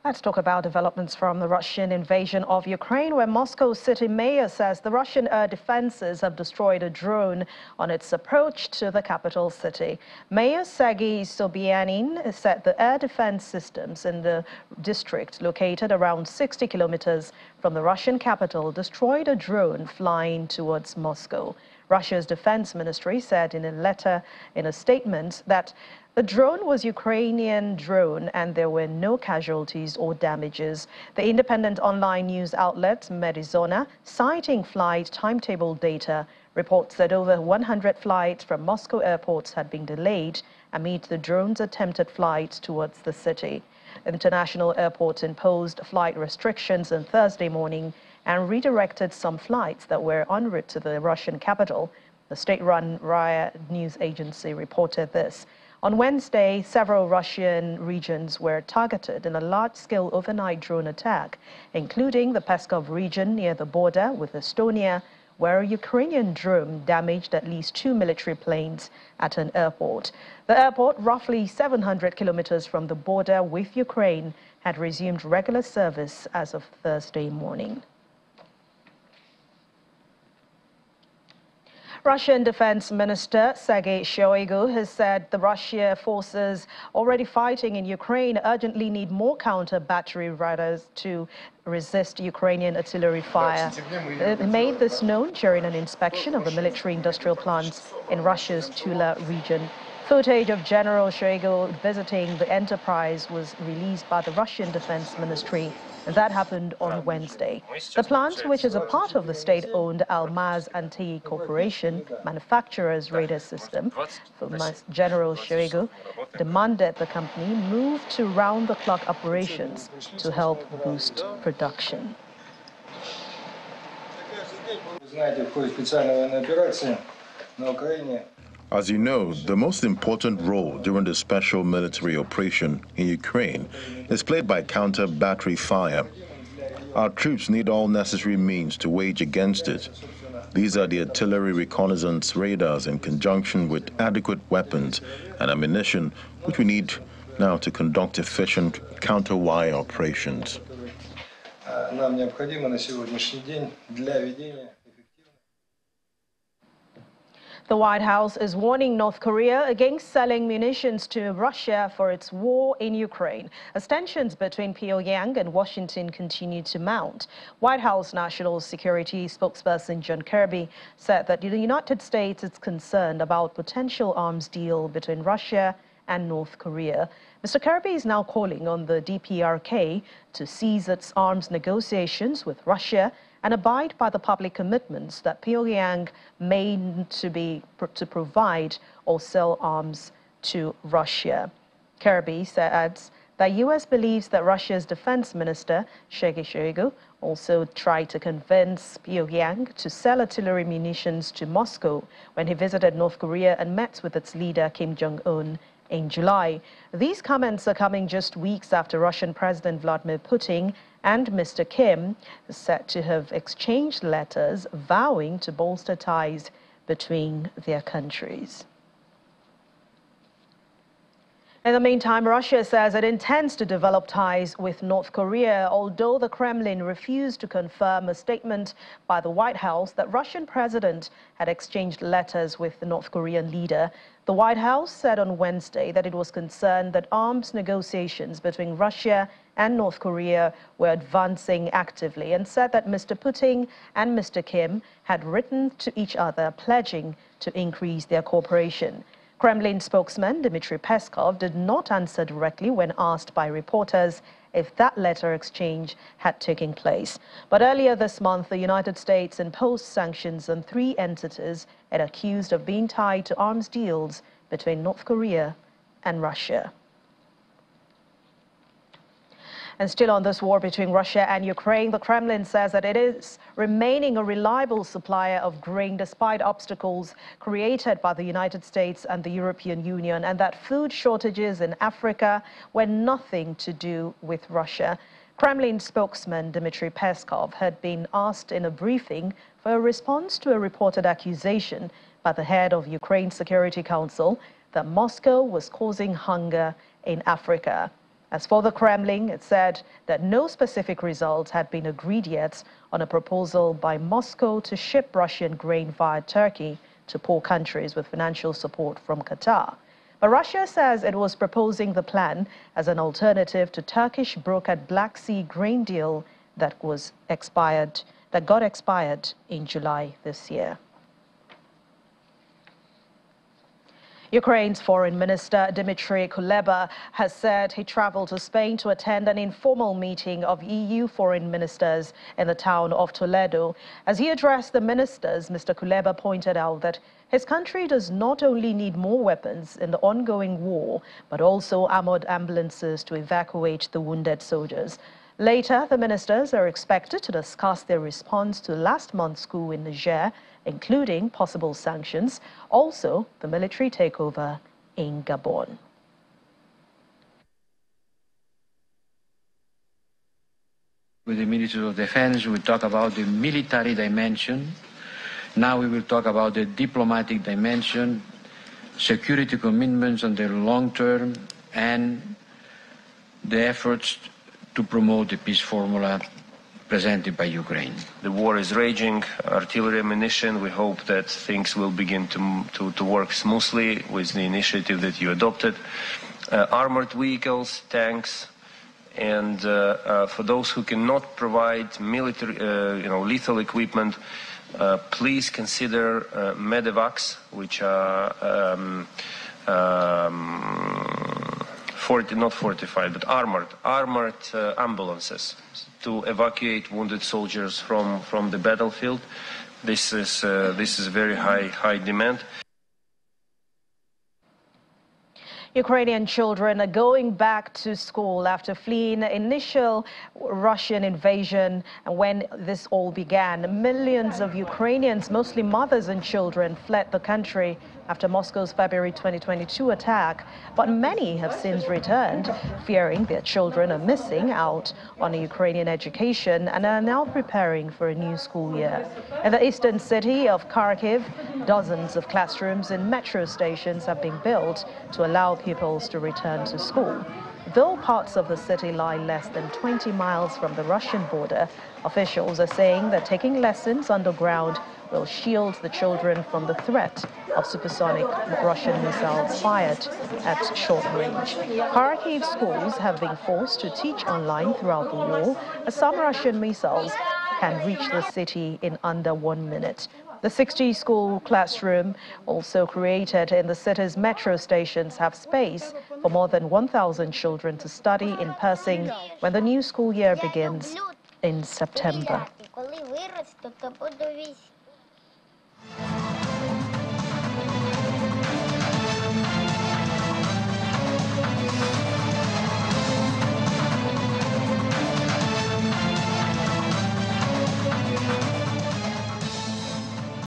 Let's talk about developments from the Russian invasion of Ukraine, where Moscow city mayor says the Russian air defenses have destroyed a drone on its approach to the capital city. Mayor Sergei Sobyanin said the air defense systems in the district, located around 60 kilometers from the Russian capital, destroyed a drone flying towards Moscow. Russia's defense ministry said in a statement that the drone was a Ukrainian drone and there were no casualties or damages. The independent online news outlet Medizona, citing flight timetable data, reports that over 100 flights from Moscow airports had been delayed amid the drone's attempted flight towards the city. International airports imposed flight restrictions on Thursday morning and redirected some flights that were en route to the Russian capital. The state-run RIA news agency reported this. On Wednesday, several Russian regions were targeted in a large-scale overnight drone attack, including the Peskov region near the border with Estonia, where a Ukrainian drone damaged at least 2 military planes at an airport. The airport, roughly 700 kilometers from the border with Ukraine, had resumed regular service as of Thursday morning. Russian Defense Minister Sergei Shoigu has said the Russian forces already fighting in Ukraine urgently need more counter-battery radars to resist Ukrainian artillery fire. He made this known during an inspection of the military-industrial plants in Russia's Tula region. Footage of General Shoigu visiting the enterprise was released by the Russian Defense Ministry. That happened on Wednesday. The plant, which is a part of the state-owned Almaz Anti Corporation, manufacturer's radar system, General Shoigu demanded the company move to round-the-clock operations to help boost production. As you know, the most important role during the special military operation in Ukraine is played by counter-battery fire. Our troops need all necessary means to wage against it. These are the artillery reconnaissance radars in conjunction with adequate weapons and ammunition, which we need now to conduct efficient counter-wire operations. The White House is warning North Korea against selling munitions to Russia for its war in Ukraine, as tensions between Pyongyang and Washington continue to mount. White House National Security spokesperson John Kirby said that the United States is concerned about potential arms deal between Russia and North Korea. Mr. Kirby is now calling on the DPRK to cease its arms negotiations with Russia and abide by the public commitments that Pyongyang made to provide or sell arms to Russia. Kirby adds that U.S. believes that Russia's defense minister, Sergei Shoigu, also tried to convince Pyongyang to sell artillery munitions to Moscow when he visited North Korea and met with its leader, Kim Jong-un, in July. These comments are coming just weeks after Russian President Vladimir Putin and Mr. Kim are said to have exchanged letters vowing to bolster ties between their countries. In the meantime, Russia says it intends to develop ties with North Korea, although the Kremlin refused to confirm a statement by the White House that Russian president had exchanged letters with the North Korean leader. The White House said on Wednesday that it was concerned that arms negotiations between Russia and North Korea were advancing actively, and said that Mr. Putin and Mr. Kim had written to each other pledging to increase their cooperation. Kremlin spokesman Dmitry Peskov did not answer directly when asked by reporters if that letter exchange had taken place. But earlier this month, the United States imposed sanctions on 3 entities it accused of being tied to arms deals between North Korea and Russia. And still on this war between Russia and Ukraine, the Kremlin says that it is remaining a reliable supplier of grain despite obstacles created by the United States and the European Union, and that food shortages in Africa were nothing to do with Russia. Kremlin spokesman Dmitry Peskov had been asked in a briefing for a response to a reported accusation by the head of Ukraine's Security Council that Moscow was causing hunger in Africa. As for the Kremlin, it said that no specific results had been agreed yet on a proposal by Moscow to ship Russian grain via Turkey to poor countries with financial support from Qatar. But Russia says it was proposing the plan as an alternative to Turkish brokered Black Sea grain deal that got expired in July this year. Ukraine's Foreign Minister Dmytro Kuleba has said he traveled to Spain to attend an informal meeting of EU foreign ministers in the town of Toledo. As he addressed the ministers, Mr. Kuleba pointed out that his country does not only need more weapons in the ongoing war, but also armored ambulances to evacuate the wounded soldiers. Later, the ministers are expected to discuss their response to last month's coup in Niger, including possible sanctions, also the military takeover in Gabon. With the Ministry of Defense, we talk about the military dimension. Now we will talk about the diplomatic dimension, security commitments on the long term, and the efforts to promote the peace formula presented by Ukraine. The war is raging, artillery ammunition. We hope that things will begin to work smoothly with the initiative that you adopted. Armored vehicles, tanks, and for those who cannot provide military, lethal equipment, please consider medevacs, which are not fortified, but armored ambulances to evacuate wounded soldiers from the battlefield. This is very high demand. Ukrainian children are going back to school after fleeing initial Russian invasion. And when this all began, millions of Ukrainians, mostly mothers and children, fled the country after Moscow's February 2022 attack. But many have since returned, fearing their children are missing out on a Ukrainian education and are now preparing for a new school year. In the eastern city of Kharkiv, dozens of classrooms and metro stations have been built to allow pupils to return to school. Though parts of the city lie less than 20 miles from the Russian border, officials are saying that taking lessons underground will shield the children from the threat of supersonic Russian missiles fired at short range. Kharkiv schools have been forced to teach online throughout the war, as some Russian missiles can reach the city in under 1 minute. The 60-school classroom also created in the city's metro stations have space for more than 1,000 children to study in person when the new school year begins in September.